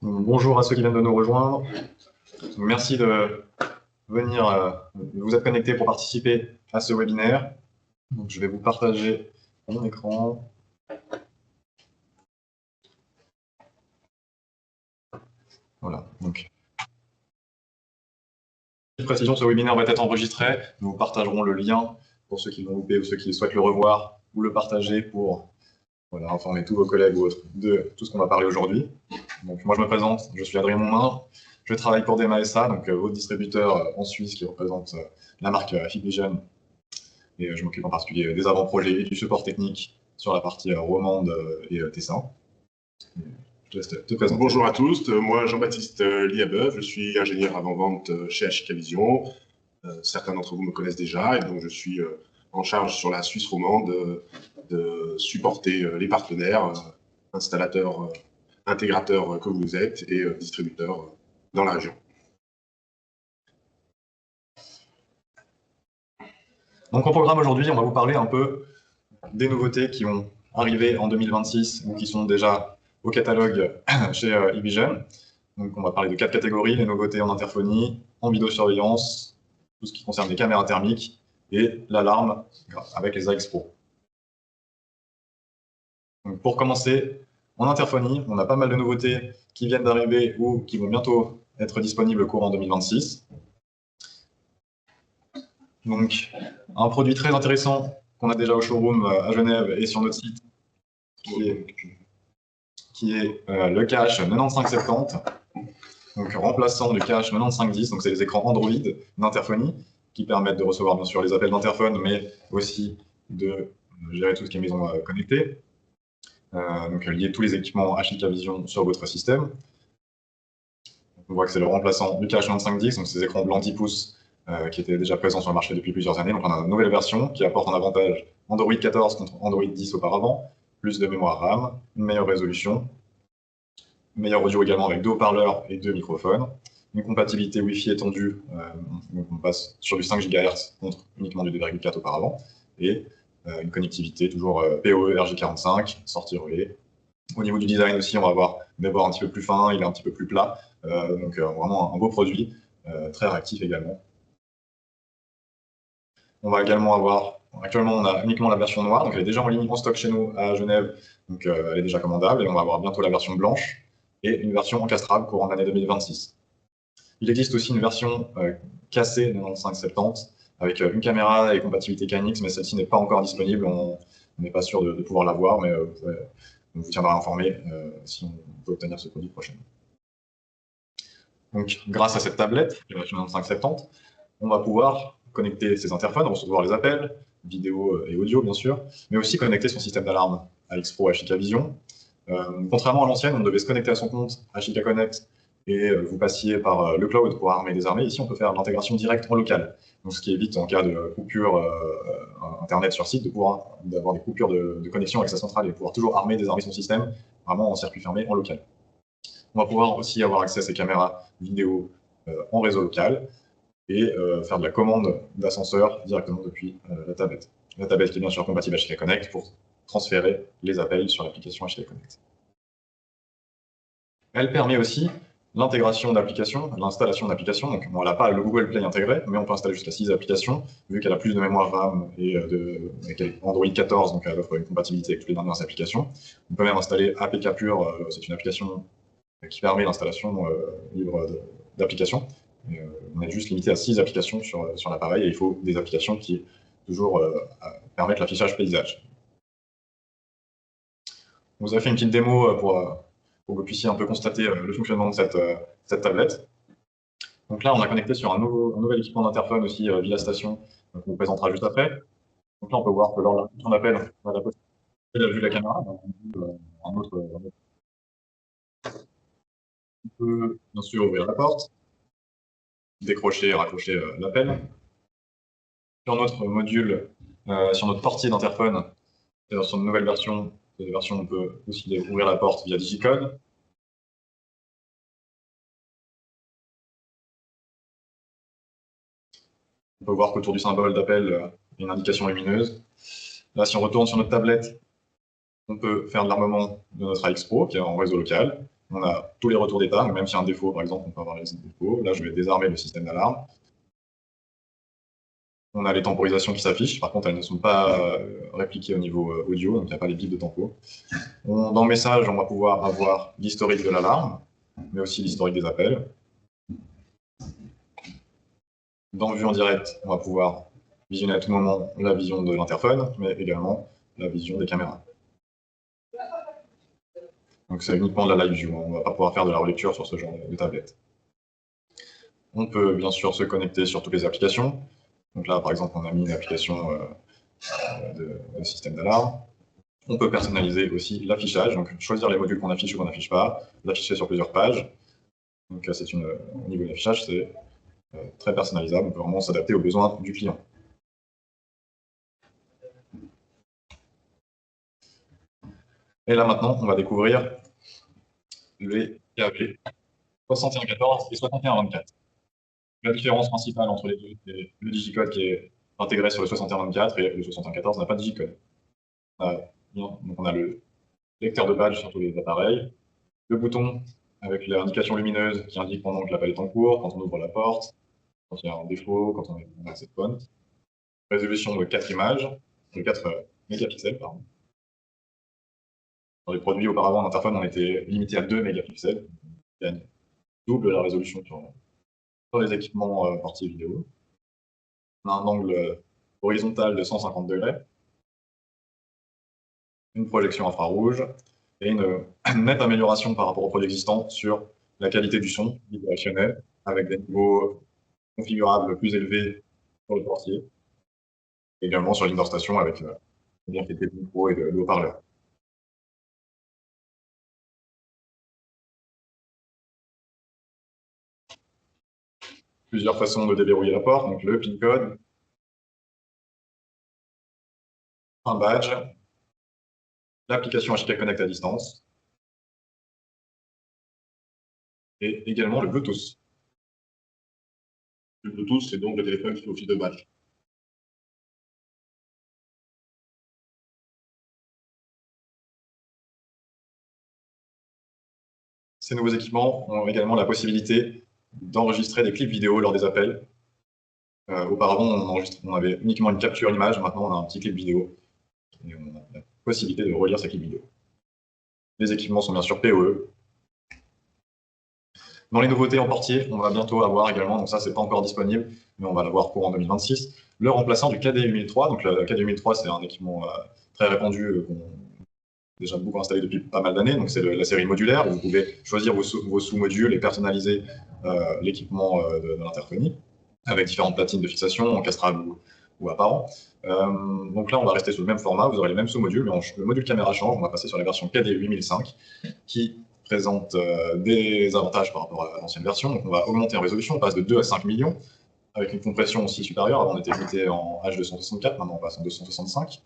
Bonjour à ceux qui viennent de nous rejoindre. Merci de venir, de vous être connectés pour participer à ce webinaire. Donc, je vais vous partager mon écran. Voilà. Donc, précision, ce webinaire va être enregistré. Nous partagerons le lien pour ceux qui l'ont loupé ou ceux qui souhaitent le revoir ou le partager pour informer tous vos collègues ou autres de tout ce qu'on va parler aujourd'hui. Donc, moi, je me présente, je suis Adrien Monmin. Je travaille pour DEMA SA, donc votre distributeur en Suisse qui représente la marque Hikvision. Et je m'occupe en particulier des avant-projets et du support technique sur la partie romande et Tessin. Je te laisse te présenter. Bonjour à tous, moi Jean-Baptiste Liabeuf, je suis ingénieur avant-vente chez Hikvision. Certains d'entre vous me connaissent déjà et donc je suis en charge sur la Suisse romande de supporter les partenaires, installateurs, intégrateurs que vous êtes et distributeurs dans la région. Donc au programme aujourd'hui, on va vous parler un peu des nouveautés qui vont arriver en 2026 ou qui sont déjà au catalogue chez Hikvision. Donc on va parler de 4 catégories, les nouveautés en interphonie, en vidéosurveillance, tout ce qui concerne les caméras thermiques et l'alarme avec les AX Pro. Donc pour commencer, en interphonie, on a pas mal de nouveautés qui viennent d'arriver ou qui vont bientôt être disponibles courant 2026. Donc, un produit très intéressant qu'on a déjà au showroom à Genève et sur notre site, qui est le cache 9570, donc remplaçant du cache 9510. Donc, c'est les écrans Android d'interphonie qui permettent de recevoir bien sûr les appels d'interphone, mais aussi de gérer tout ce qui est maison connectée. Donc, lier tous les équipements Hikvision sur votre système. On voit que c'est le remplaçant du cache 9510, donc ces écrans blancs 10 pouces qui étaient déjà présents sur le marché depuis plusieurs années. Donc on a une nouvelle version qui apporte un avantage Android 14 contre Android 10 auparavant, plus de mémoire RAM, une meilleure résolution, meilleur audio également avec 2 haut-parleurs et 2 microphones, une compatibilité Wi-Fi étendue, donc on passe sur du 5 GHz contre uniquement du 2,4 auparavant, et une connectivité toujours PoE RJ45, sortie relais. Au niveau du design aussi, on va avoir des bords un petit peu plus fins, il est un petit peu plus plat, donc vraiment un beau produit, très réactif également. On va également avoir, actuellement on a uniquement la version noire, donc elle est déjà en ligne en stock chez nous à Genève, donc elle est déjà commandable, et on va avoir bientôt la version blanche et une version encastrable courant l'année 2026. Il existe aussi une version cassée de 9570 avec une caméra et compatibilité KNX, mais celle-ci n'est pas encore disponible, on n'est pas sûr de pouvoir la voir, mais on vous tiendra informé si on peut obtenir ce produit prochainement. Donc grâce à cette tablette, la version 9570, on va pouvoir connecter ses interphones, recevoir les appels, vidéo et audio bien sûr, mais aussi connecter son système d'alarme AX Pro Hikvision. Contrairement à l'ancienne, on devait se connecter à son compte HK Connect et vous passiez par le cloud pour armer des armées. Ici, on peut faire l'intégration directe en local, donc ce qui évite en cas de coupure internet sur site d'avoir des coupures de connexion avec sa centrale et pouvoir toujours armer, désarmer son système vraiment en circuit fermé en local. On va pouvoir aussi avoir accès à ces caméras vidéo en réseau local et faire de la commande d'ascenseur directement depuis la tablette. La tablette qui est bien sûr compatible HK Connect pour transférer les appels sur l'application HK Connect. Elle permet aussi l'intégration d'applications, l'installation d'applications. Donc, bon, elle n'a pas le Google Play intégré, mais on peut installer jusqu'à 6 applications, vu qu'elle a plus de mémoire RAM et qu'elle est Android 14, donc elle offre une compatibilité avec toutes les dernières applications. On peut même installer APK Pure, c'est une application qui permet l'installation libre d'applications. On est juste limité à 6 applications sur l'appareil et il faut des applications qui toujours permettent l'affichage paysage. On vous a fait une petite démo pour que vous puissiez un peu constater le fonctionnement de cette tablette. Donc là, on a connecté sur un nouvel équipement d'interphone aussi via station, donc on vous présentera juste après. Donc là, on peut voir que lors d'un appel, on a la possibilité de la vue de la caméra. Donc, on peut bien sûr ouvrir la porte, décrocher et raccrocher l'appel. Sur notre module, sur notre portier d'interphone, sur une nouvelle version, on peut aussi ouvrir la porte via Digicode. On peut voir qu'autour du symbole d'appel, il y a une indication lumineuse. Là, si on retourne sur notre tablette, on peut faire de l'armement de notre AX Pro, qui est en réseau local. on a tous les retours d'état, même s'il y a un défaut, par exemple, on peut avoir les défauts. Là, je vais désarmer le système d'alarme. On a les temporisations qui s'affichent, par contre, elles ne sont pas répliquées au niveau audio, donc il n'y a pas les bips de tempo. Dans le message, on va pouvoir avoir l'historique de l'alarme, mais aussi l'historique des appels. Dans vue en direct, on va pouvoir visionner à tout moment la vision de l'interphone, mais également la vision des caméras. Donc c'est uniquement de la live view, on ne va pas pouvoir faire de la relecture sur ce genre de tablette. On peut bien sûr se connecter sur toutes les applications. Donc là, par exemple, on a mis une application de système d'alarme. On peut personnaliser aussi l'affichage, donc choisir les modules qu'on affiche ou qu'on n'affiche pas, l'afficher sur plusieurs pages. Donc au niveau de l'affichage, c'est très personnalisable, on peut vraiment s'adapter aux besoins du client. Et là maintenant, on va découvrir les KV 6114 et 6124. La différence principale entre les deux, c'est le digicode qui est intégré sur le 6124 et le 6114 n'a pas de digicode. Donc on a le lecteur de badge sur tous les appareils, le bouton avec l'indication lumineuse qui indique pendant que l'appel est en cours, quand on ouvre la porte, quand il y a un défaut, quand on est dans cette point. Résolution de 4 images, de 4 mégapixels, pardon. Dans les produits auparavant en interphone, on était limité à 2 mégapixels. On gagne double la résolution sur les équipements portiers vidéo. On a un angle horizontal de 150 degrés, une projection infrarouge et une nette amélioration par rapport aux produits existants sur la qualité du son bidirectionnel, avec des niveaux configurables plus élevés sur le portier, et également sur l'indoor station avec bien qualité de micro et de haut-parleurs. Plusieurs façons de déverrouiller la porte, donc le PIN code, un badge, l'application HK Connect à distance, et également le Bluetooth. Le Bluetooth, c'est donc le téléphone qui fait office de badge. Ces nouveaux équipements ont également la possibilité d'enregistrer des clips vidéo lors des appels. Auparavant, on avait uniquement une capture image, maintenant on a un petit clip vidéo. Et on a la possibilité de relire ces clips vidéo. Les équipements sont bien sûr PoE. Dans les nouveautés en portier, on va bientôt avoir également, donc ça c'est pas encore disponible, mais on va l'avoir courant 2026, le remplaçant du KD8003. Donc le KD8003 c'est un équipement très répandu qu'on déjà beaucoup installé depuis pas mal d'années. Donc c'est la série modulaire où vous pouvez choisir vos sous-modules et personnaliser l'équipement de l'interphonie avec différentes platines de fixation, encastrables ou apparents. Donc là, on va rester sur le même format, vous aurez les mêmes sous-modules, mais le module caméra change, on va passer sur la version KD8005 qui présente des avantages par rapport à l'ancienne version. Donc on va augmenter en résolution, on passe de 2 à 5 millions, avec une compression aussi supérieure. Avant on était limité en H264, maintenant on passe en 265.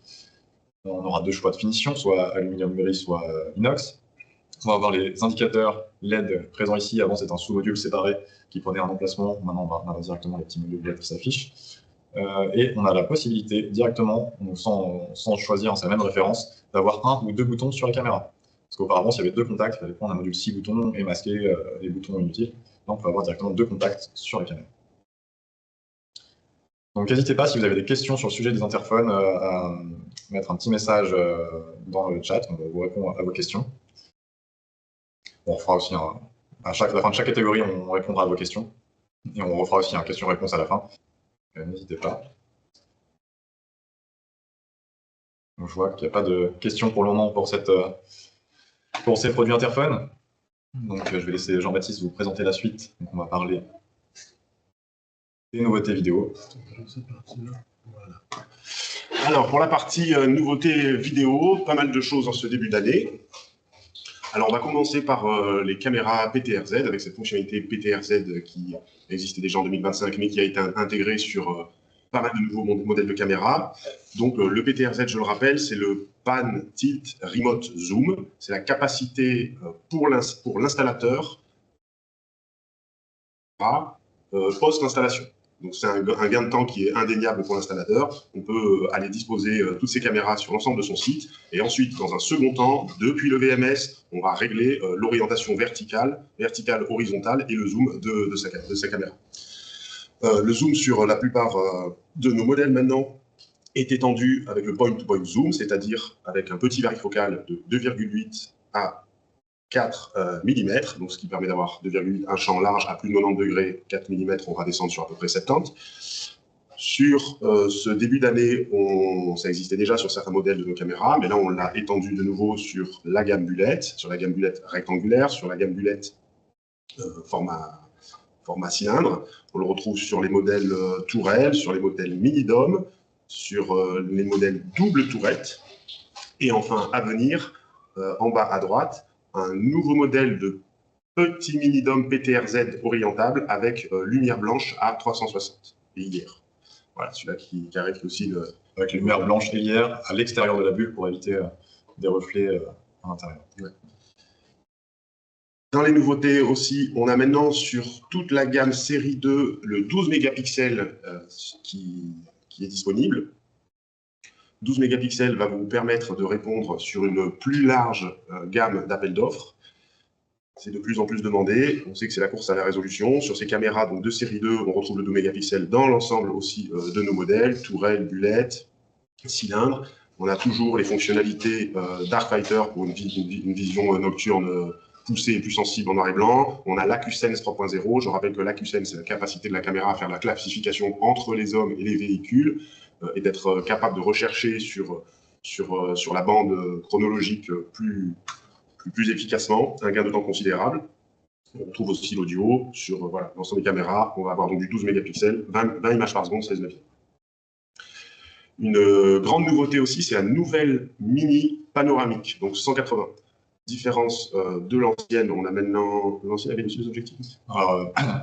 On aura deux choix de finition, soit aluminium gris, soit inox. On va avoir les indicateurs LED présents ici. Avant, c'était un sous-module séparé qui prenait un emplacement. Maintenant, on va directement les petits modules LED qui s'affichent. Et on a la possibilité directement, sans choisir sa même référence, d'avoir un ou deux boutons sur la caméra. Parce qu'auparavant, s'il y avait deux contacts, il fallait prendre un module 6 boutons et masquer les boutons inutiles. Là, on peut avoir directement deux contacts sur la caméra. Donc n'hésitez pas, si vous avez des questions sur le sujet des interphones, à mettre un petit message dans le chat, on vous répond à vos questions. On fera aussi, à la fin de chaque catégorie, on répondra à vos questions. Et on refera aussi un question-réponse à la fin. N'hésitez pas. Donc, je vois qu'il n'y a pas de questions pour le moment pour ces produits interphones. Donc je vais laisser Jean-Baptiste vous présenter la suite. Donc on va parler des nouveautés vidéo. Voilà. Alors, pour la partie nouveautés vidéo, pas mal de choses en ce début d'année. Alors, on va commencer par les caméras PTRZ, avec cette fonctionnalité PTRZ qui existait déjà en 2025, mais qui a été intégrée sur pas mal de nouveaux modèles de caméras. Donc, le PTRZ, je le rappelle, c'est le Pan Tilt Remote Zoom. C'est la capacité pour l'installateur post-installation. Donc c'est un gain de temps qui est indéniable pour l'installateur. On peut aller disposer toutes ces caméras sur l'ensemble de son site. Et ensuite, dans un second temps, depuis le VMS, on va régler l'orientation verticale, horizontale et le zoom de sa caméra. Le zoom sur la plupart de nos modèles maintenant est étendu avec le point-to-point zoom, c'est-à-dire avec un petit varifocal de 2,8 à 4 mm, donc ce qui permet d'avoir 2,8, un champ large à plus de 90 degrés, 4 mm, on va descendre sur à peu près 70. Sur ce début d'année, ça existait déjà sur certains modèles de nos caméras, mais là on l'a étendu de nouveau sur la gamme Bullet, sur la gamme Bullet rectangulaire, sur la gamme Bullet format cylindre. On le retrouve sur les modèles tourelles, sur les modèles mini-dôme, sur les modèles double tourette. Et enfin, à venir, en bas à droite, un nouveau modèle de petit mini-dôme PTRZ orientable avec lumière blanche à 360 et IR. Voilà, celui-là qui arrive aussi avec lumière blanche et IR à l'extérieur de la bulle pour éviter des reflets à l'intérieur. Ouais. Dans les nouveautés aussi, on a maintenant sur toute la gamme série 2 le 12 mégapixels qui est disponible. 12 mégapixels va vous permettre de répondre sur une plus large gamme d'appels d'offres. C'est de plus en plus demandé. On sait que c'est la course à la résolution. Sur ces caméras donc de série 2, on retrouve le 12 mégapixels dans l'ensemble aussi de nos modèles, tourelle, Bullet, cylindre. On a toujours les fonctionnalités Darkfighter pour une vision nocturne poussée et plus sensible en noir et blanc. On a l'AcuSense 3.0. Je rappelle que l'AcuSense, c'est la capacité de la caméra à faire la classification entre les hommes et les véhicules et d'être capable de rechercher sur la bande chronologique plus efficacement, un gain de temps considérable. On retrouve aussi l'audio sur l'ensemble des caméras. On va avoir donc du 12 mégapixels, 20 images par seconde, 16 neuvième. Une grande nouveauté aussi, c'est la nouvelle mini panoramique, donc 180. Différence de l'ancienne, on a maintenant... L'ancienne avait aussi des objectifs.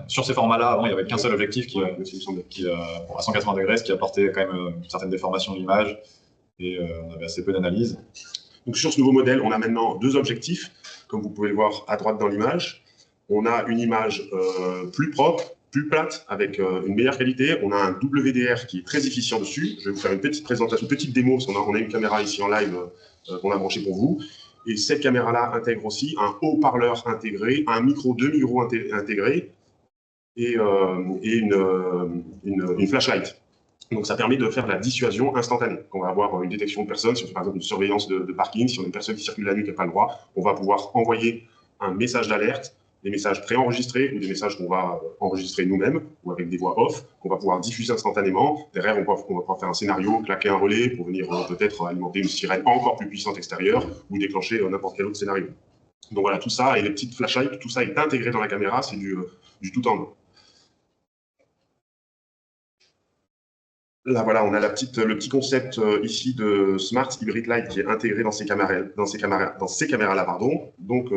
Sur ces formats-là, avant, il n'y avait qu'un seul objectif qui à 180 degrés, ce qui apportait quand même une certaine déformation de l'image et on avait assez peu d'analyse. Donc sur ce nouveau modèle, on a maintenant deux objectifs, comme vous pouvez le voir à droite dans l'image. On a une image plus propre, plus plate, avec une meilleure qualité. On a un WDR qui est très efficient dessus. Je vais vous faire une petite présentation, une petite démo, parce qu'on a une caméra ici en live qu'on a branchée pour vous. Et cette caméra-là intègre aussi un haut-parleur intégré, un micro, deux micros intégrés et une flashlight. Donc ça permet de faire de la dissuasion instantanée. Quand on va avoir une détection de personnes, si on fait par exemple une surveillance de parking, si on a une personne qui circule la nuit qui n'a pas le droit, on va pouvoir envoyer un message d'alerte, des messages préenregistrés ou des messages qu'on va enregistrer nous-mêmes ou avec des voix off, qu'on va pouvoir diffuser instantanément. Derrière, on va pouvoir faire un scénario, claquer un relais pour venir peut-être alimenter une sirène encore plus puissante extérieure ou déclencher n'importe quel autre scénario. Donc voilà, tout ça et les petites flashlights, tout ça est intégré dans la caméra, c'est du tout en un. Là, voilà, on a le petit concept ici de Smart Hybrid Light qui est intégré dans ces caméras-là, pardon. Donc,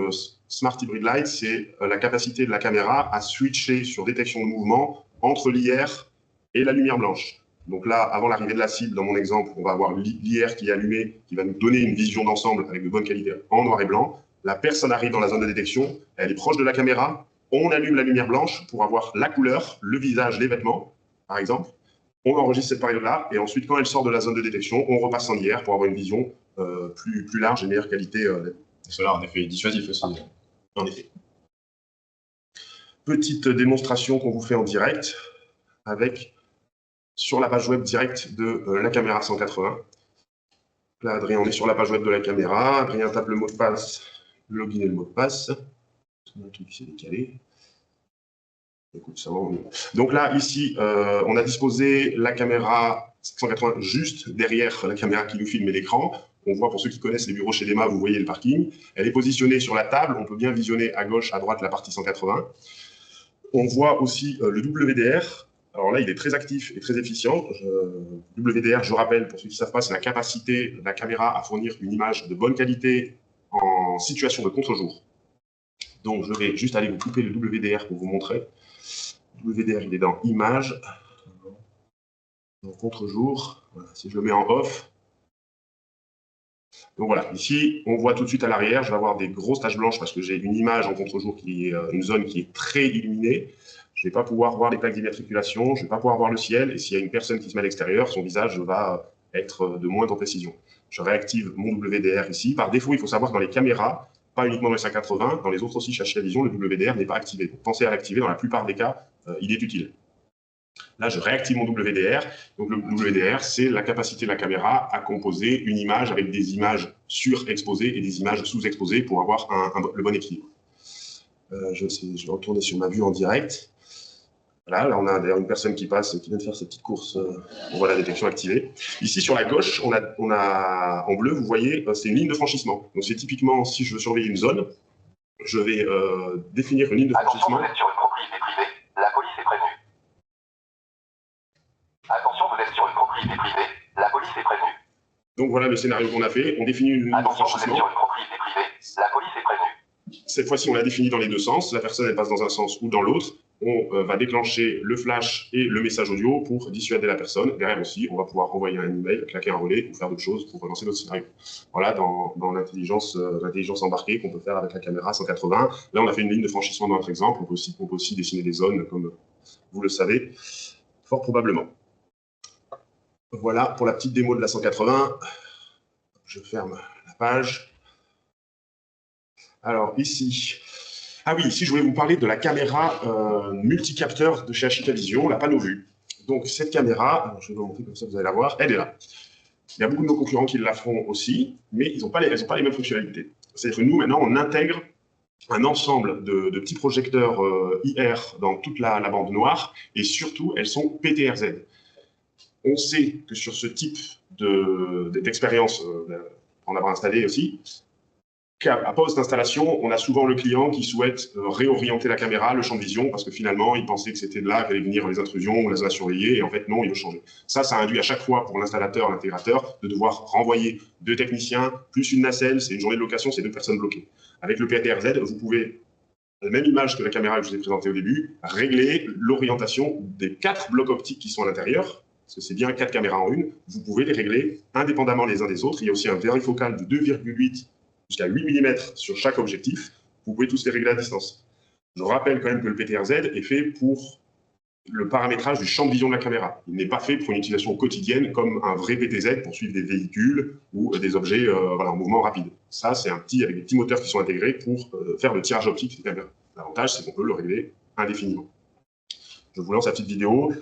Smart Hybrid Light, c'est la capacité de la caméra à switcher sur détection de mouvement entre l'IR et la lumière blanche. Donc là, avant l'arrivée de la cible, dans mon exemple, on va avoir l'IR qui est allumé, qui va nous donner une vision d'ensemble avec de bonne qualité en noir et blanc. La personne arrive dans la zone de détection, elle est proche de la caméra, on allume la lumière blanche pour avoir la couleur, le visage, les vêtements, par exemple. On enregistre cette période-là, et ensuite, quand elle sort de la zone de détection, on repasse en IR pour avoir une vision plus large et meilleure qualité. Et cela a un effet dissuasif aussi. En effet. Petite démonstration qu'on vous fait en direct, sur la page web directe de la caméra 180. Là, Adrien, on est sur la page web de la caméra. Adrien tape le mot de passe, le login et le mot de passe. Un truc qui s'est décalé. Écoute, ça va, donc là, ici, on a disposé la caméra 180 juste derrière la caméra qui nous filme et l'écran. On voit, pour ceux qui connaissent les bureaux chez Dema, vous voyez le parking. Elle est positionnée sur la table. On peut bien visionner à gauche, à droite, la partie 180. On voit aussi le WDR. Alors là, il est très actif et très efficient. WDR, je rappelle, pour ceux qui ne savent pas, c'est la capacité de la caméra à fournir une image de bonne qualité en situation de contre-jour. Donc, je vais juste aller vous couper le WDR pour vous montrer. WDR, il est dans Images, dans Contre-jour. Voilà, si je le mets en off. Donc voilà, ici, on voit tout de suite à l'arrière, je vais avoir des grosses taches blanches parce que j'ai une image en contre-jour qui est une zone qui est très illuminée. je ne vais pas pouvoir voir les plaques d'immatriculation, je ne vais pas pouvoir voir le ciel, et s'il y a une personne qui se met à l'extérieur, son visage va être de moindre précision. Je réactive mon WDR ici. Par défaut, il faut savoir que dans les caméras, pas uniquement dans les 180, dans les autres aussi chez HK Vision, le WDR n'est pas activé. Donc, pensez à l'activer, dans la plupart des cas, il est utile. Là, je réactive mon WDR. Donc, le WDR, c'est la capacité de la caméra à composer une image avec des images surexposées et des images sous-exposées pour avoir le bon équilibre. Je vais retourner sur ma vue en direct. Voilà, là, on a d'ailleurs une personne qui passe, qui vient de faire ses petites courses. On voit la détection activée. Ici, sur la gauche, on a en bleu, vous voyez, c'est une ligne de franchissement. Donc, c'est typiquement, si je veux surveiller une zone, je vais définir une ligne de franchissement. Attention, vous êtes sur une propriété privée. La police est prévenue. Attention, vous êtes sur une propriété privée. La police est prévenue. Donc, voilà le scénario qu'on a fait. On définit une ligne de franchissement. Attention, vous êtes sur une propriété privée. La police est prévenue. Cette fois-ci, on l'a défini dans les deux sens. La personne, elle passe dans un sens ou dans l'autre. On va déclencher le flash et le message audio pour dissuader la personne. Derrière aussi, on va pouvoir envoyer un email, claquer un relais ou faire d'autres choses pour relancer notre scénario. Voilà, dans l'intelligence embarquée qu'on peut faire avec la caméra 180. Là, on a fait une ligne de franchissement dans notre exemple. On peut aussi dessiner des zones, comme vous le savez, fort probablement. Voilà pour la petite démo de la 180. Je ferme la page. Alors, ici... Ah oui, ici, je voulais vous parler de la caméra multicapteur de chez HK Vision, la PanoVue. Donc, cette caméra, alors, je vais vous montrer comme ça, vous allez la voir, elle est là. Il y a beaucoup de nos concurrents qui la font aussi, mais elles n'ont pas les mêmes fonctionnalités. C'est-à-dire que nous, maintenant, on intègre un ensemble de petits projecteurs IR dans toute la bande noire, et surtout, elles sont PTRZ. On sait que sur ce type d'expérience, en avoir installé aussi, à post-installation, on a souvent le client qui souhaite réorienter la caméra, le champ de vision, parce que finalement, il pensait que c'était de là qu'allaient venir les intrusions ou la zone à surveiller, et en fait, non, il veut changer. Ça induit à chaque fois pour l'installateur, l'intégrateur, de devoir renvoyer 2 techniciens, plus une nacelle, c'est une journée de location, c'est 2 personnes bloquées. Avec le PTRZ, vous pouvez, la même image que la caméra que je vous ai présentée au début, régler l'orientation des 4 blocs optiques qui sont à l'intérieur, parce que c'est bien 4 caméras en une, vous pouvez les régler indépendamment les uns des autres. Il y a aussi un vérifocal de 2,8 jusqu'à 8 mm sur chaque objectif. Vous pouvez tous les régler à distance. Je rappelle quand même que le PTRZ est fait pour le paramétrage du champ de vision de la caméra. Il n'est pas fait pour une utilisation quotidienne comme un vrai PTZ pour suivre des véhicules ou des objets en mouvement rapide. Ça, c'est avec des petits moteurs qui sont intégrés pour faire le tirage optique des caméras. L'avantage, c'est qu'on peut le régler indéfiniment. Je vous lance la petite vidéo.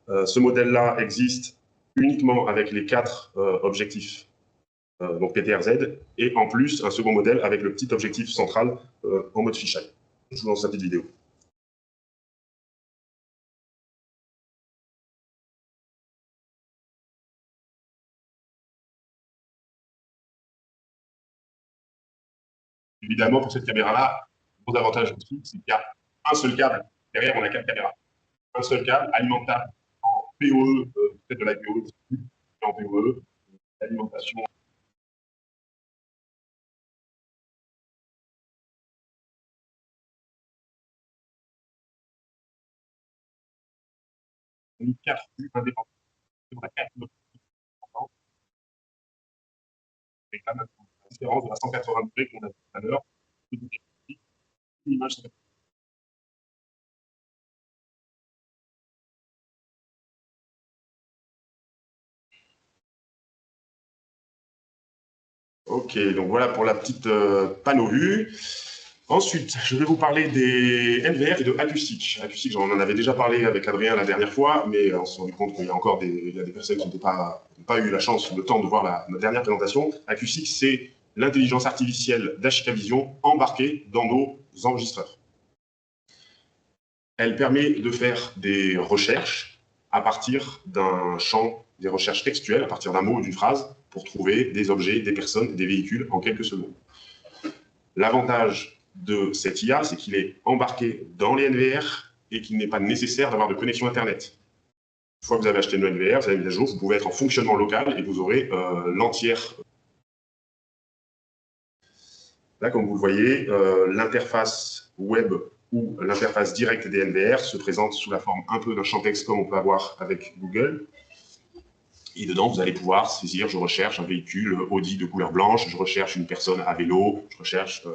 Ce modèle-là existe uniquement avec les 4 objectifs donc PTRZ, et en plus un second modèle avec le petit objectif central en mode fisheye. Je vous lance la petite vidéo. Évidemment, pour cette caméra-là, gros avantage aussi, c'est qu'il y a un seul câble. Derrière, on a 4 caméras. Un seul câble alimentable en PoE, peut-être de la PoE, en PoE, l'alimentation. Une 4 vues indépendantes. On a 4 vues indépendantes. Avec la différence de la 180 degrés qu'on a vu tout à l'heure. Une image. Ok, donc voilà pour la petite PanoVue. Ensuite, je vais vous parler des NVR et de Acoustic. Acoustic, j'en avais déjà parlé avec Adrien la dernière fois, mais on s'est rendu compte qu'il y a encore des personnes qui n'ont pas eu la chance, le temps de voir notre dernière présentation. Acoustic, c'est l'intelligence artificielle d'HK Vision embarquée dans nos enregistreurs. Elle permet de faire des recherches à partir d'un champ, des recherches textuelles, à partir d'un mot ou d'une phrase, pour trouver des objets, des personnes, des véhicules en quelques secondes. L'avantage de cette IA, c'est qu'il est embarqué dans les NVR et qu'il n'est pas nécessaire d'avoir de connexion Internet. Une fois que vous avez acheté le NVR, vous avez mis à jour, vous pouvez être en fonctionnement local et vous aurez l'entière. Là, comme vous le voyez, l'interface web ou l'interface directe des NVR se présente sous la forme un peu d'un champ texte comme on peut avoir avec Google. Et dedans, vous allez pouvoir saisir, je recherche un véhicule Audi de couleur blanche, je recherche une personne à vélo, je recherche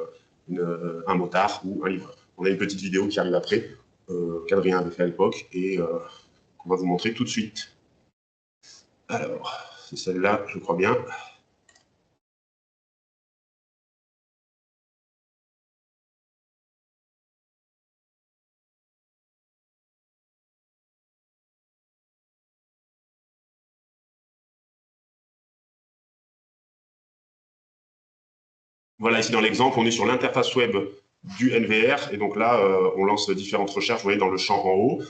un motard ou un livreur. On a une petite vidéo qui arrive après qu'Adrien avait fait à l'époque et qu'on va vous montrer tout de suite. Alors, c'est celle-là, je crois bien. Voilà, ici dans l'exemple, on est sur l'interface web du NVR, et donc là, on lance différentes recherches. Vous voyez, dans le champ en haut,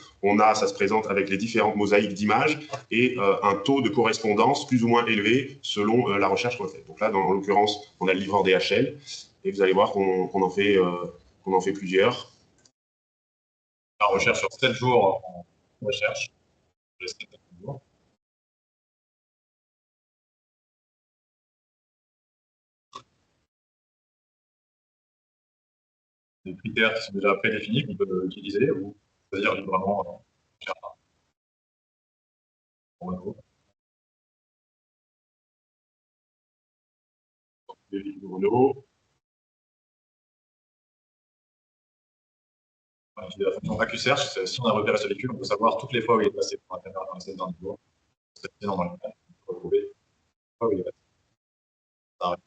ça se présente avec les différentes mosaïques d'images et un taux de correspondance plus ou moins élevé selon la recherche qu'on fait. Donc là, en l'occurrence, on a le livreur DHL, et vous allez voir qu'on en fait plusieurs. La recherche sur 7 jours en recherche. Des critères qui sont déjà prédéfinis qu'on peut utiliser ou choisir librement. On utilise la fonction AccuSearch. Si on a repéré ce véhicule, on peut savoir toutes les fois où il est passé pour la caméra dans les 7 derniers jours. C'est énorme dans le cas. On peut retrouver les fois où il est passé. Ça arrive,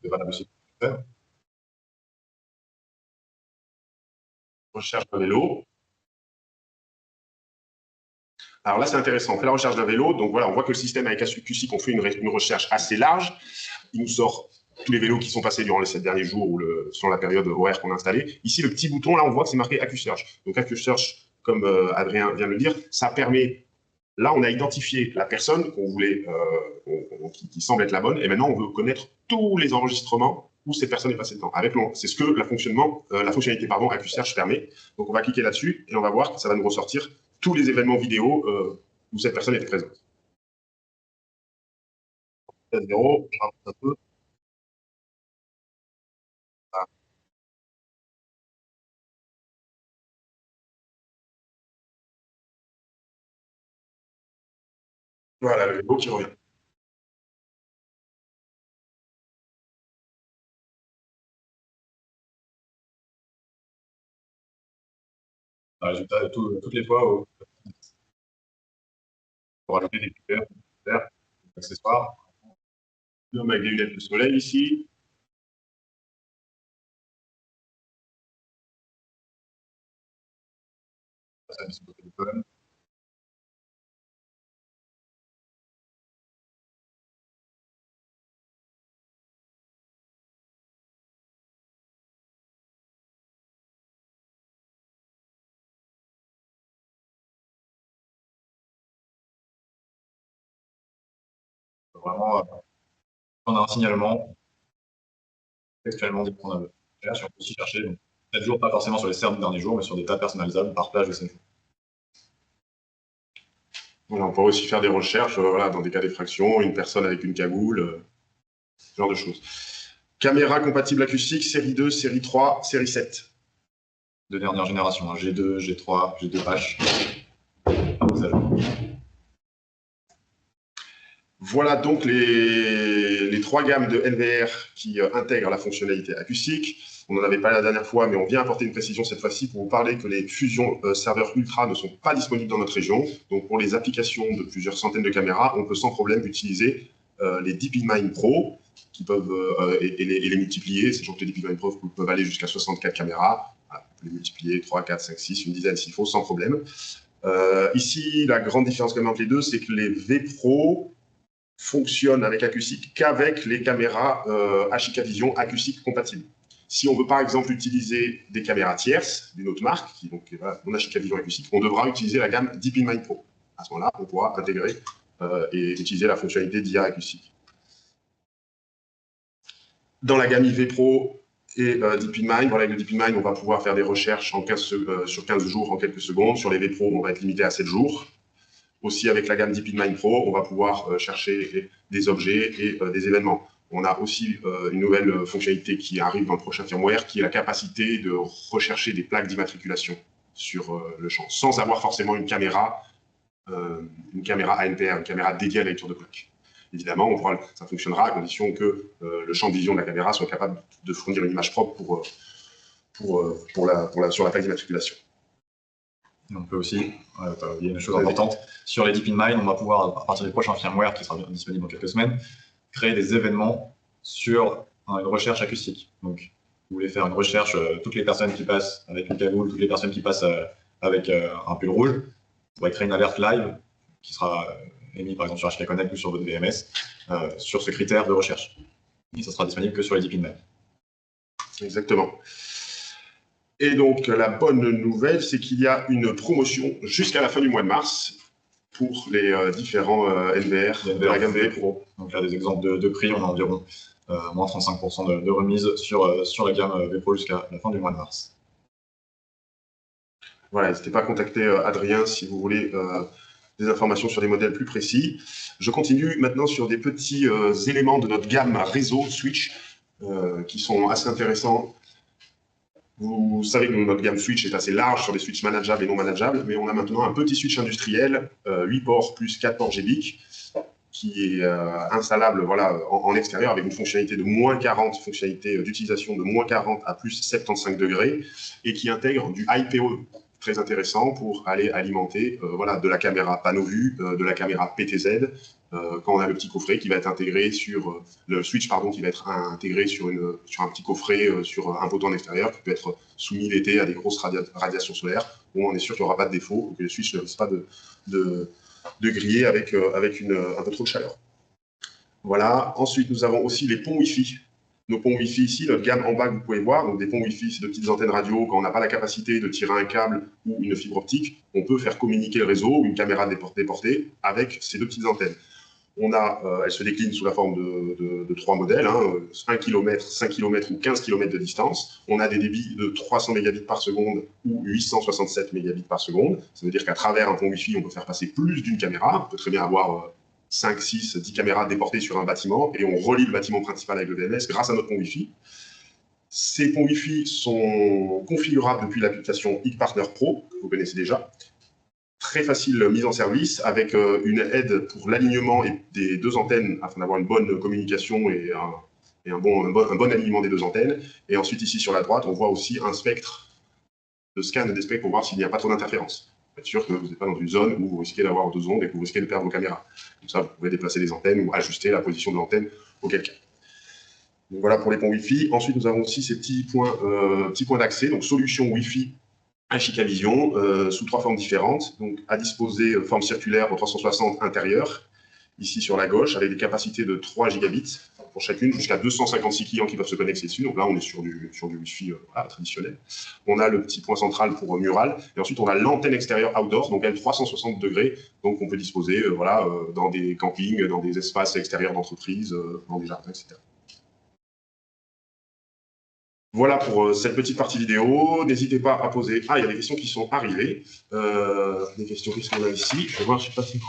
c'est pas la possible. Recherche d'un vélo. Alors là, c'est intéressant. On fait la recherche d'un vélo. Donc voilà, on voit que le système avec QSIC, on fait une recherche assez large. Il nous sort tous les vélos qui sont passés durant les 7 derniers jours ou selon la période horaire qu'on a installée. Ici, le petit bouton, là, on voit que c'est marqué AccuSearch. Donc AccuSearch, comme Adrien vient de le dire, ça permet... Là, on a identifié la personne qu'on voulait, qui semble être la bonne, et maintenant, on veut connaître tous les enregistrements où cette personne est passée dedans. C'est ce que la fonctionnalité AccuSearch permet. Donc, on va cliquer là-dessus et on va voir que ça va nous ressortir tous les événements vidéo où cette personne était présente. 0, je rapproche un peu. Ah. Voilà, le vélo qui revient. Le résultat de toutes les fois où pour rajouter des critères, des accessoires. L'homme avec des lunettes de soleil ici. Ça met sur le téléphone. Vraiment, on a un signalement textuellement dit qu'on a cherche, on peut aussi chercher donc, 7 jours, pas forcément sur les 7 derniers jours, mais sur des tas personnalisables par plage de 7 jours. Voilà, on pourrait aussi faire des recherches voilà, dans des cas d'effraction, une personne avec une cagoule, ce genre de choses. Caméra compatible AccuSIC, série 2, série 3, série 7. De dernière génération, hein, G2, G3, G2H. Voilà donc les 3 gammes de NVR qui intègrent la fonctionnalité AccuSIC. On en avait parlé la dernière fois, mais on vient apporter une précision cette fois-ci pour vous parler que les Fusion serveurs Ultra ne sont pas disponibles dans notre région. Donc pour les applications de plusieurs centaines de caméras, on peut sans problème utiliser les DeepinMind Pro qui peuvent, et les multiplier. Sachant que les DeepinMind Pro peuvent aller jusqu'à 64 caméras. Voilà, on peut les multiplier 3, 4, 5, 6, une dizaine s'il faut, sans problème. Ici, la grande différence quand même entre les deux, c'est que les V-Pro fonctionnent avec AccuSIC qu'avec les caméras HIK-Vision AccuSIC compatibles. Si on veut par exemple utiliser des caméras tierces d'une autre marque, qui donc non HIK-Vision AccuSIC, on devra utiliser la gamme DeepinMind Pro. À ce moment-là, on pourra intégrer et utiliser la fonctionnalité d'IA AccuSIC. Dans la gamme IV Pro et DeepinMind, voilà, avec le DeepinMind, on va pouvoir faire des recherches sur 15 jours en quelques secondes. Sur les V Pro, on va être limité à 7 jours. Aussi, avec la gamme DeepinMind Pro, on va pouvoir chercher des objets et des événements. On a aussi une nouvelle fonctionnalité qui arrive dans le prochain firmware, qui est la capacité de rechercher des plaques d'immatriculation sur le champ, sans avoir forcément une caméra ANPR, une caméra dédiée à la lecture de plaques. Évidemment, ça fonctionnera à condition que le champ de vision de la caméra soit capable de fournir une image propre sur la plaque d'immatriculation. On peut aussi, il y a une chose importante, sur les DeepInMind, on va pouvoir, à partir du prochain firmware qui sera disponible dans quelques semaines, créer des événements sur une recherche acoustique. Donc, vous voulez faire une recherche, toutes les personnes qui passent avec une cagoule, toutes les personnes qui passent avec un pull rouge, vous pourrez créer une alerte live qui sera émise par exemple sur HK Connect ou sur votre VMS sur ce critère de recherche. Et ça sera disponible que sur les DeepInMind. Exactement. Et donc, la bonne nouvelle, c'est qu'il y a une promotion jusqu'à la fin du mois de mars pour les différents NVR de la gamme V Pro. Donc, là, des exemples de prix, on a environ moins 35% de remise sur la gamme V Pro jusqu'à la fin du mois de mars. Voilà, n'hésitez pas à contacter Adrien si vous voulez des informations sur des modèles plus précis. Je continue maintenant sur des petits éléments de notre gamme réseau Switch qui sont assez intéressants. Vous savez que notre gamme Switch est assez large sur les switches manageables et non manageables, mais on a maintenant un petit switch industriel, 8 ports plus 4 ports GBIC, qui est installable voilà, en extérieur avec une fonctionnalité de moins 40, fonctionnalité d'utilisation de moins 40 à plus 75 degrés, et qui intègre du IPE, très intéressant pour aller alimenter voilà, de la caméra panneau vue, de la caméra PTZ, quand on a le petit coffret qui va être intégré sur le switch pardon qui va être intégré sur un petit coffret sur un poteau en extérieur qui peut être soumis l'été à des grosses radiations solaires où on est sûr qu'il n'y aura pas de défaut, que le switch ne risque pas de griller avec un peu trop de chaleur. Voilà. Ensuite, nous avons aussi les ponts Wi-Fi. Nos ponts Wi-Fi ici, notre gamme en bas que vous pouvez voir, donc des ponts Wi-Fi, c'est de petites antennes radio. Quand on n'a pas la capacité de tirer un câble ou une fibre optique, on peut faire communiquer le réseau ou une caméra déportée avec ces deux petites antennes. Elle se décline sous la forme de 3 modèles, 1 km, 5 km ou 15 km de distance. On a des débits de 300 mégabits par seconde ou 867 mégabits par seconde. Ça veut dire qu'à travers un pont Wi-Fi, on peut faire passer plus d'une caméra. On peut très bien avoir 5, 6, 10 caméras déportées sur un bâtiment et on relie le bâtiment principal avec le VMS grâce à notre pont Wi-Fi. Ces ponts Wi-Fi sont configurables depuis l'application iCPartner Pro, que vous connaissez déjà. Très facile mise en service avec une aide pour l'alignement des deux antennes afin d'avoir une bonne communication et un bon alignement des deux antennes. Et ensuite, ici sur la droite, on voit aussi un spectre de scan des spectres pour voir s'il n'y a pas trop d'interférence. Être sûr que vous n'êtes pas dans une zone où vous risquez d'avoir 2 ondes et que vous risquez de perdre vos caméras. Comme ça, vous pouvez déplacer les antennes ou ajuster la position de l'antenne auquel cas. Donc voilà pour les ponts Wi-Fi. Ensuite, nous avons aussi ces petits points d'accès, donc solution Wi-Fi HK-Vision sous 3 formes différentes, donc à disposer forme circulaire au 360 intérieur, ici sur la gauche, avec des capacités de 3 gigabits pour chacune, jusqu'à 256 clients qui peuvent se connecter dessus. Donc là, on est sur du Wi-Fi traditionnel. On a le petit point central pour mural, et ensuite on a l'antenne extérieure outdoor, donc elle 360 degrés, donc on peut disposer dans des campings, dans des espaces extérieurs d'entreprise, dans des jardins, etc. Voilà pour cette petite partie vidéo. N'hésitez pas à poser. Ah, il y a des questions qui sont arrivées. Des questions, qu'est-ce qu'on a ici? Je vais voir, je ne sais pas si vous...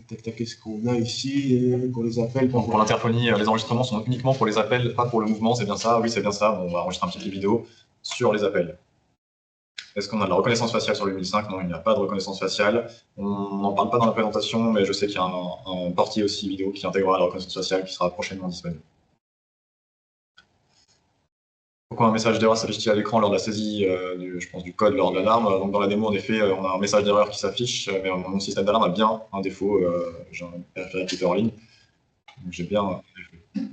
Tac, qu'est-ce qu'on a ici pour les appels? Pour l'interphonie, les enregistrements sont uniquement pour les appels, pas pour le mouvement, c'est bien ça? Oui, c'est bien ça. Bon, on va enregistrer un petit clip vidéo sur les appels. Est-ce qu'on a de la reconnaissance faciale sur le 8005? Non, il n'y a pas de reconnaissance faciale. On n'en parle pas dans la présentation, mais je sais qu'il y a un portier aussi vidéo qui intégrera la reconnaissance faciale qui sera prochainement disponible. Pourquoi un message d'erreur s'affiche-t-il à l'écran lors de la saisie du code lors de l'alarme? Donc dans la démo, en effet, on a un message d'erreur qui s'affiche, mais mon système d'alarme a bien un défaut. J'ai un périphérique en ligne, donc j'ai bien un défaut.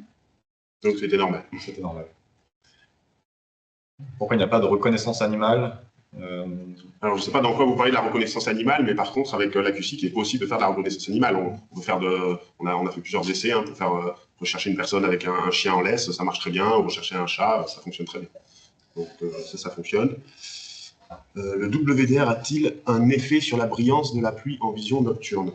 Donc c'était normal. C'était normal. Pourquoi il n'y a pas de reconnaissance animale? Alors, je ne sais pas dans quoi vous parlez de la reconnaissance animale, mais par contre, avec l'AQSIC, il est possible de faire de la reconnaissance animale. On peut faire on a fait plusieurs essais pour faire rechercher une personne avec un chien en laisse, ça marche très bien, ou rechercher un chat, ça fonctionne très bien. Donc, ça fonctionne. Le WDR a-t-il un effet sur la brillance de la pluie en vision nocturne?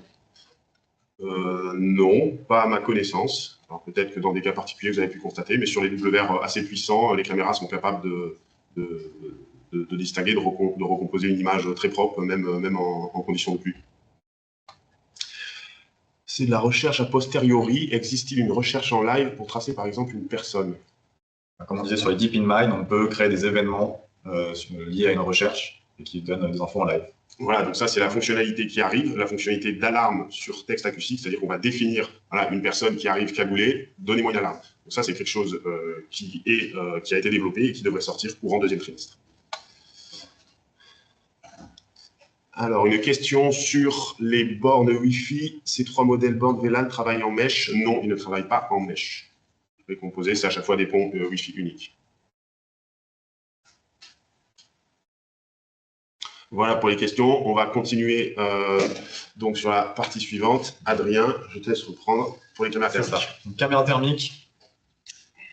Non, pas à ma connaissance. Alors, peut-être que dans des cas particuliers, vous avez pu constater, mais sur les WDR assez puissants, les caméras sont capables de distinguer, de recomposer une image très propre, même en conditions de pluie. C'est de la recherche a posteriori. Existe-t-il une recherche en live pour tracer par exemple une personne? Comme on disait sur les DeepInMind, on peut créer des événements liés à une recherche et qui donnent des infos en live. Voilà, donc ça c'est la fonctionnalité qui arrive, la fonctionnalité d'alarme sur texte acoustique, c'est-à-dire qu'on va définir une personne qui arrive cagoulée, donnez-moi une alarme. Donc ça c'est quelque chose qui a été développé et qui devrait sortir courant 2e trimestre. Alors, une question sur les bornes Wi-Fi. Ces 3 modèles bornes VLAN travaillent en mesh? Non, ils ne travaillent pas en mesh. Les composés, c'est à chaque fois des ponts Wi-Fi uniques. Voilà pour les questions. On va continuer donc sur la partie suivante. Adrien, je te laisse reprendre pour les caméras thermiques. Donc, caméra thermique,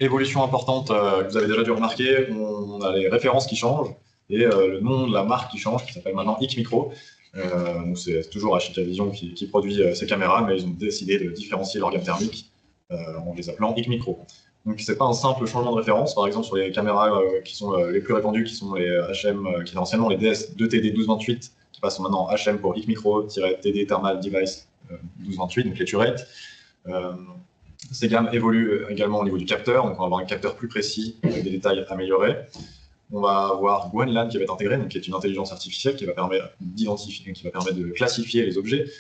évolution importante que vous avez déjà dû remarquer. On a les références qui changent et le nom de la marque qui change, qui s'appelle maintenant X-Micro. C'est toujours Achicavision qui produit ces caméras, mais ils ont décidé de différencier leur gamme thermique en les appelant X-Micro. Donc, ce n'est pas un simple changement de référence. Par exemple, sur les caméras qui sont les plus répandues, qui sont les HM, qui étaient anciennement les DS 2TD 1228, qui passent maintenant HM pour X-Micro-TD Thermal Device 1228, donc les turrettes. Ces gammes évoluent également au niveau du capteur, donc on va avoir un capteur plus précis avec des détails améliorés. On va avoir Gwenlan qui va être intégré, donc qui est une intelligence artificielle qui va permettre d'identifier, qui va permettre de classifier les objets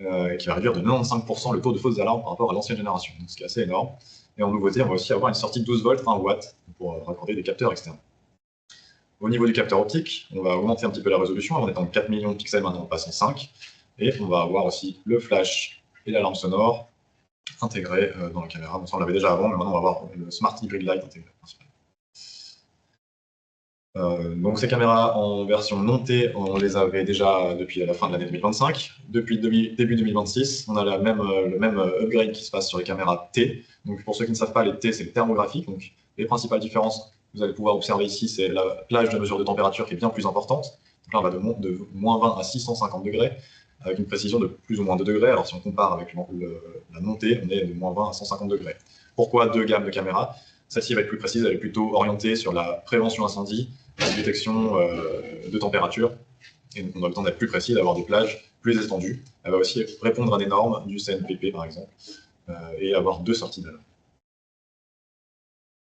et qui va réduire de 95% le taux de fausses alarmes par rapport à l'ancienne génération, donc ce qui est assez énorme. Et en nouveauté, on va aussi avoir une sortie de 12 volts, 1 watt pour raccorder des capteurs externes. Au niveau du capteur optique, on va augmenter un petit peu la résolution. On est en 4 millions de pixels, maintenant on passe en 5. Et on va avoir aussi le flash et l'alarme sonore intégrés dans la caméra. Bon, ça on l'avait déjà avant, mais maintenant on va avoir le Smart Hybrid Light intégré. Donc ces caméras en version montée, on les avait déjà depuis la fin de l'année 2025. Depuis début 2026, on a le même upgrade qui se passe sur les caméras T. Donc pour ceux qui ne savent pas, les T, c'est le thermographique. Donc les principales différences, vous allez pouvoir observer ici, c'est la plage de mesure de température qui est bien plus importante. Donc là, on va de moins 20 à 650 degrés, avec une précision de plus ou moins 2 degrés. Alors si on compare avec la montée, on est de moins 20 à 150 degrés. Pourquoi deux gammes de caméras? Celle-ci va être plus précise, elle est plutôt orientée sur la prévention incendie, la détection de température. Et donc on a besoin d'être plus précis, d'avoir des plages plus étendues. Elle va aussi répondre à des normes du CNPP par exemple, et avoir 2 sorties d'alarme.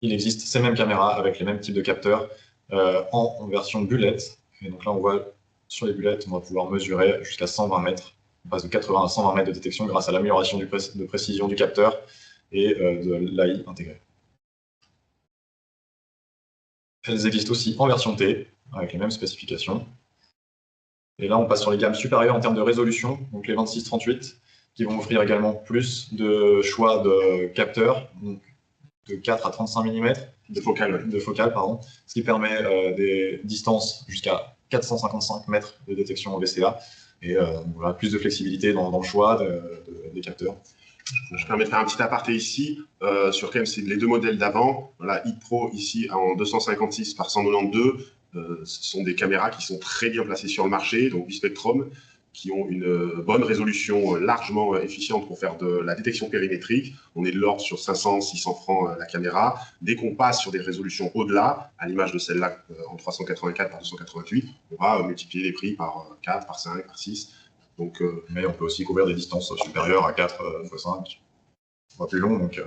Il existe ces mêmes caméras avec les mêmes types de capteurs en version bullet. Et donc là on voit sur les bullettes, on va pouvoir mesurer jusqu'à 120 mètres. On passe de 80 à 120 mètres de détection grâce à l'amélioration de précision du capteur et de l'AI intégrée. Elles existent aussi en version T, avec les mêmes spécifications. Et là, on passe sur les gammes supérieures en termes de résolution, donc les 26-38, qui vont offrir également plus de choix de capteurs, donc de 4 à 35 mm. De focale, pardon, ce qui permet des distances jusqu'à 455 mètres de détection en VCA, et voilà, plus de flexibilité dans le choix des capteurs. Je permettrai un petit aparté ici sur quand même les 2 modèles d'avant. La Hit Pro ici en 256 par 192. Ce sont des caméras qui sont très bien placées sur le marché, donc bispectrum, qui ont une bonne résolution largement efficiente pour faire de la détection périmétrique. On est de l'ordre sur 500-600 francs la caméra. Dès qu'on passe sur des résolutions au-delà, à l'image de celle-là en 384 par 288, on va multiplier les prix par 4, par 5, par 6. Donc, mais on peut aussi couvrir des distances supérieures à 4 x 5, pas plus long, donc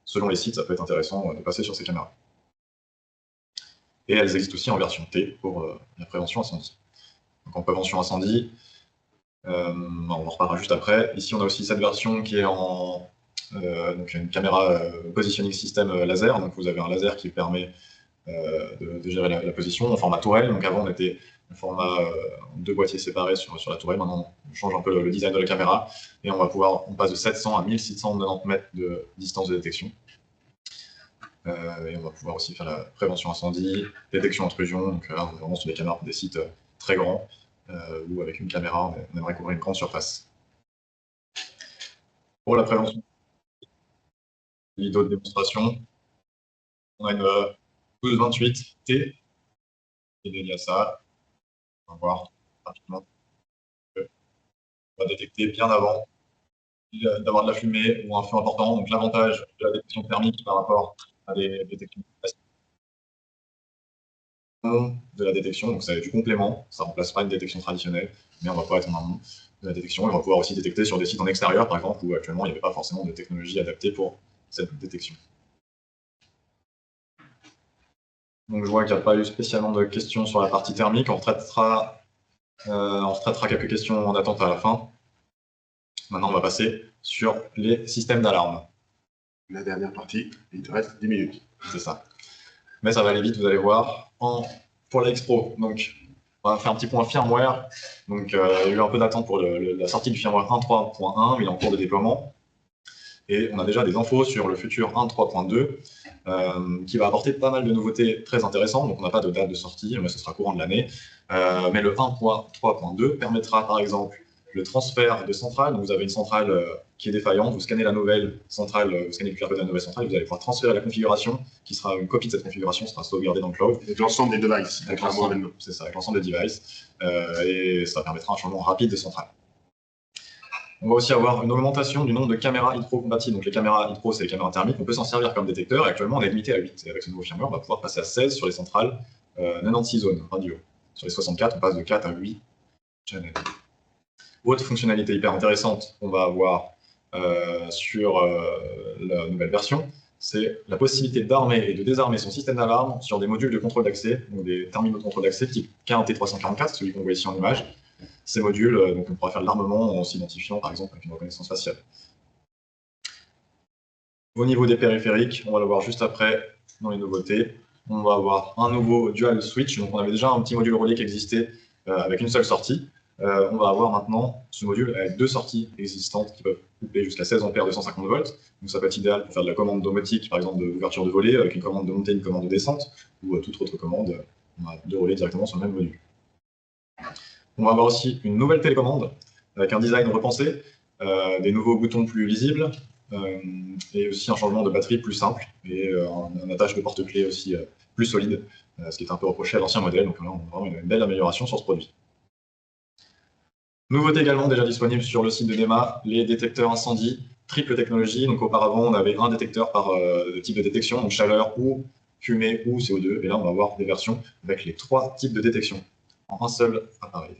selon les sites, ça peut être intéressant de passer sur ces caméras. Et elles existent aussi en version T pour la prévention incendie. Donc en prévention incendie, on en reparlera juste après. Ici, on a aussi cette version qui est en donc une caméra positioning system laser. Donc vous avez un laser qui permet de gérer la position en format tourelle. Donc avant, on était en format 2 boîtiers séparés sur la tourelle. Maintenant, on change un peu le design de la caméra et on passe de 700 à 1690 mètres de distance de détection. Et on va pouvoir aussi faire la prévention incendie, détection intrusion. Donc là, on est vraiment sur des caméras pour des sites très grands où avec une caméra, on aimerait couvrir une grande surface. Pour la prévention, d'autres démonstrations, on a une 1228T qui est dédiée à ça. On va voir rapidement. On va détecter bien avant d'avoir de la fumée ou un feu important. Donc l'avantage de la détection thermique par rapport à des détections de la détection, donc c'est du complément, ça ne remplace pas une détection traditionnelle, mais on va pouvoir être en amont de la détection et on va pouvoir aussi détecter sur des sites en extérieur, par exemple, où actuellement il n'y avait pas forcément de technologie adaptée pour cette détection. Donc je vois qu'il n'y a pas eu spécialement de questions sur la partie thermique, on retraitera quelques questions en attente à la fin. Maintenant on va passer sur les systèmes d'alarme. La dernière partie, il te reste 10 minutes. C'est ça. Mais ça va aller vite, vous allez voir. Pour la X-Pro, donc On va faire un petit point firmware. Donc, il y a eu un peu d'attente pour la sortie du firmware 1.3.1, mais il est en cours de déploiement. Et on a déjà des infos sur le futur 1.3.2 qui va apporter pas mal de nouveautés très intéressantes. Donc, on n'a pas de date de sortie, mais ce sera courant de l'année. Mais le 1.3.2 permettra par exemple le transfert de centrales. Donc, vous avez une centrale qui est défaillante, vous scannez la nouvelle centrale, vous scannez le QR code de la nouvelle centrale, vous allez pouvoir transférer la configuration, qui sera une copie de cette configuration, sera sauvegardée dans le cloud. Avec l'ensemble des devices. C'est ça, avec l'ensemble des devices. Et ça permettra un changement rapide de centrale. On va aussi avoir une augmentation du nombre de caméras ITRO compatibles. Donc les caméras ITRO, c'est les caméras thermiques, on peut s'en servir comme détecteur, et actuellement on est limité à 8. Et avec ce nouveau firmware, on va pouvoir passer à 16 sur les centrales 96 zones radio. Sur les 64, on passe de 4 à 8 channels. Autre fonctionnalité hyper intéressante qu'on va avoir sur la nouvelle version, c'est la possibilité d'armer et de désarmer son système d'alarme sur des modules de contrôle d'accès, donc des terminaux de contrôle d'accès type K1T344, celui qu'on voit ici en image. Ces modules, donc on pourra faire de l'armement en s'identifiant par exemple avec une reconnaissance faciale. Au niveau des périphériques, on va le voir juste après dans les nouveautés. On va avoir un nouveau dual switch, donc on avait déjà un petit module relais qui existait avec une seule sortie. On va avoir maintenant ce module avec 2 sorties existantes qui peuvent couper jusqu'à 16 ampères de 150 volts. Donc ça peut être idéal pour faire de la commande domotique, par exemple d'ouverture de volet, avec une commande de montée, une commande de descente, ou toute autre commande. On a 2 relais directement sur le même module. On va avoir aussi une nouvelle télécommande avec un design repensé, des nouveaux boutons plus lisibles, et aussi un changement de batterie plus simple, et un attache de porte-clés aussi plus solide, ce qui est un peu reproché à l'ancien modèle. Donc là, on a vraiment une belle amélioration sur ce produit. Nouveauté également déjà disponible sur le site de DEMA, les détecteurs incendie, triple technologie. Donc auparavant, on avait un détecteur par type de détection, donc chaleur ou fumée ou CO2. Et là, on va avoir des versions avec les 3 types de détection en un seul appareil.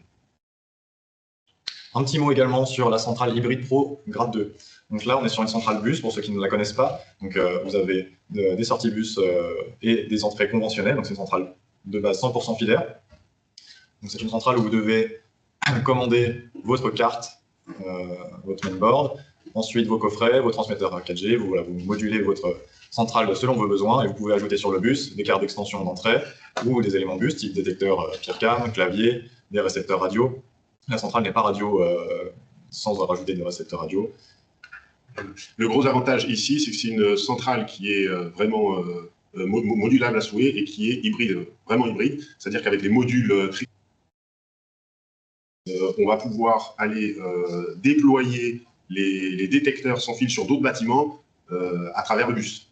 Un petit mot également sur la centrale hybride Pro grade 2. Donc là, on est sur une centrale bus, pour ceux qui ne la connaissent pas. Donc vous avez des sorties bus et des entrées conventionnelles. Donc c'est une centrale de base 100% filaire. Donc c'est une centrale où vous devez commander votre carte, votre mainboard, ensuite vos coffrets, vos transmetteurs 4G, vous modulez votre centrale selon vos besoins et vous pouvez ajouter sur le bus des cartes d'extension d'entrée ou des éléments bus type détecteur PIRCam, clavier, des récepteurs radio. La centrale n'est pas radio sans rajouter des récepteurs radio. Le gros avantage ici, c'est que c'est une centrale qui est vraiment modulable à souhait et qui est hybride, vraiment hybride. C'est-à-dire qu'avec les modules on va pouvoir aller déployer les détecteurs sans fil sur d'autres bâtiments à travers le bus.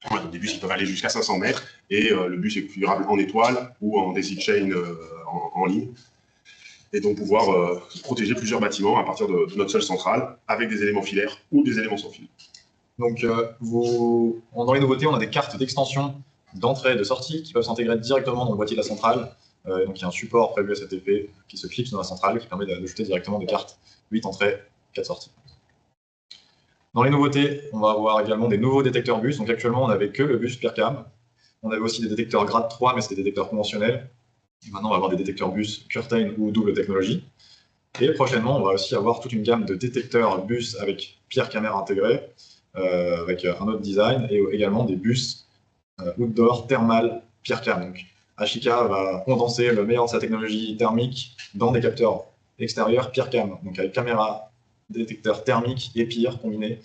Voilà, des bus qui peuvent aller jusqu'à 500 mètres et le bus est configurable en étoile ou en daisy chain en ligne. Et donc pouvoir protéger plusieurs bâtiments à partir de notre seule centrale avec des éléments filaires ou des éléments sans fil. Donc dans les nouveautés, on a des cartes d'extension d'entrée et de sortie qui peuvent s'intégrer directement dans le boîtier de la centrale. Donc il y a un support prévu à cet effet qui se clipse dans la centrale qui permet d'ajouter directement des cartes 8 entrées, 4 sorties. Dans les nouveautés, on va avoir également des nouveaux détecteurs bus. Donc actuellement, on n'avait que le bus PIRCam. On avait aussi des détecteurs grade 3, mais c'était des détecteurs conventionnels. Et maintenant, on va avoir des détecteurs bus Curtain ou double technologie. Et prochainement, on va aussi avoir toute une gamme de détecteurs bus avec PIRCam intégré, avec un autre design, et également des bus outdoor thermal PIRCam. Donc, Ashika va condenser le meilleur de sa technologie thermique dans des capteurs extérieurs PIRCam, donc avec caméra, détecteur thermique et PIR combinés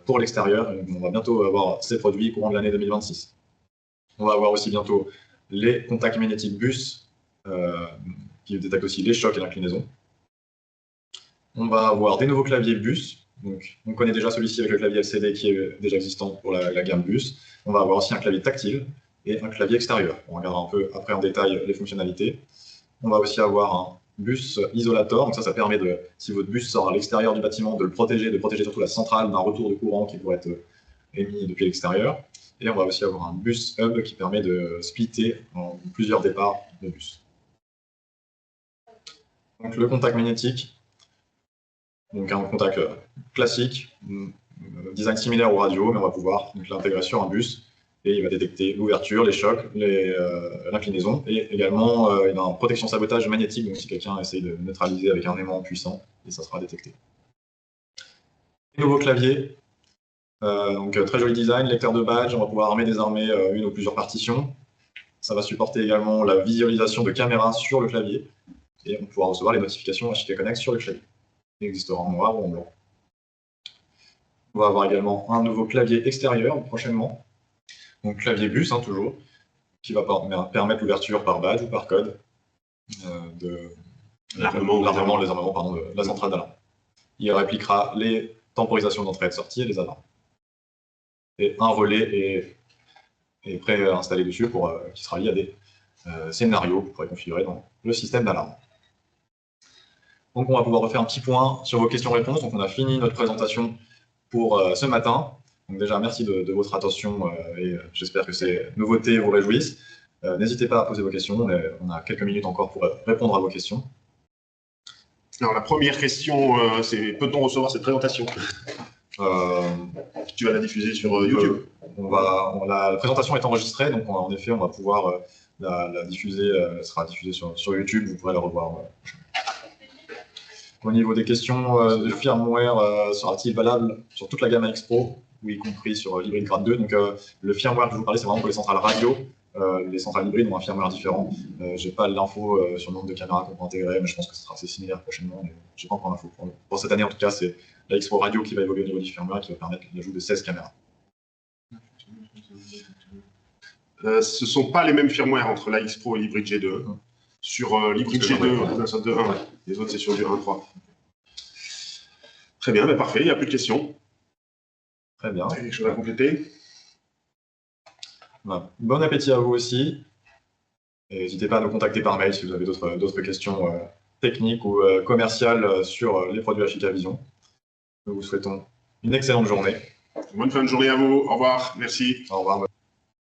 pour l'extérieur. On va bientôt avoir ces produits courant de l'année 2026. On va avoir aussi bientôt les contacts magnétiques bus qui détectent aussi les chocs et l'inclinaison. On va avoir des nouveaux claviers bus. Donc, on connaît déjà celui-ci avec le clavier LCD qui est déjà existant pour la gamme bus. On va avoir aussi un clavier tactile et un clavier extérieur. On regardera un peu après en détail les fonctionnalités. On va aussi avoir un bus isolator. Donc ça permet de, si votre bus sort à l'extérieur du bâtiment, de le protéger, de protéger surtout la centrale d'un retour de courant qui pourrait être émis depuis l'extérieur. Et on va aussi avoir un bus hub qui permet de splitter en plusieurs départs de bus. Donc le contact magnétique, donc un contact classique, design similaire au radio, mais on va pouvoir l'intégrer sur un bus et il va détecter l'ouverture, les chocs, l'inclinaison et également il a une protection sabotage magnétique, donc si quelqu'un essaye de neutraliser avec un aimant puissant, et ça sera détecté. Nouveau clavier, donc très joli design, lecteur de badge, on va pouvoir armer, désarmer une ou plusieurs partitions. Ça va supporter également la visualisation de caméras sur le clavier et on pourra recevoir les notifications HTTP Connect sur le clavier. Il existera en noir ou en blanc. On va avoir également un nouveau clavier extérieur prochainement, donc clavier bus toujours, qui va permettre l'ouverture par badge ou par code de l'armement de la centrale d'alarme. Il répliquera les temporisations d'entrée et de sortie et les alarmes. Et un relais est préinstallé dessus qui sera lié à des scénarios que vous pourrez configurer dans le système d'alarme. Donc on va pouvoir refaire un petit point sur vos questions-réponses. Donc on a fini notre présentation pour ce matin. Donc déjà, merci de votre attention et j'espère que ces nouveautés vous réjouissent. N'hésitez pas à poser vos questions. On a quelques minutes encore pour répondre à vos questions. Alors la première question, c'est peut-on recevoir cette présentation? Tu vas la diffuser sur YouTube. La présentation est enregistrée, donc en effet, on va pouvoir la diffuser. Elle sera diffusée sur YouTube. Vous pourrez la revoir. Au niveau des questions, le firmware sera-t-il valable sur toute la gamme AX Pro, ou y compris sur l'hybride grade 2? Donc le firmware que je vous parlais, c'est vraiment pour les centrales radio. Les centrales hybrides ont un firmware différent. Je n'ai pas l'info sur le nombre de caméras qu'on peut intégrer, mais je pense que ce sera assez similaire prochainement. Je n'ai pas encore l'info. Pour cette année, en tout cas, c'est la X Pro Radio qui va évoluer au niveau du firmware, qui va permettre l'ajout de 16 caméras. Ce ne sont pas les mêmes firmware entre la X Pro et l'hybride G2. Sur l'hybride G2, on a ça de 1. Les autres, c'est sur du 1.3. Très bien, ben parfait, il n'y a plus de questions. Très bien. Quelque chose à compléter? Voilà. Bon appétit à vous aussi. N'hésitez pas à nous contacter par mail si vous avez d'autres questions techniques ou commerciales sur les produits HIK Vision. Nous vous souhaitons une excellente journée. Bonne fin de journée à vous. Au revoir. Merci. Au revoir.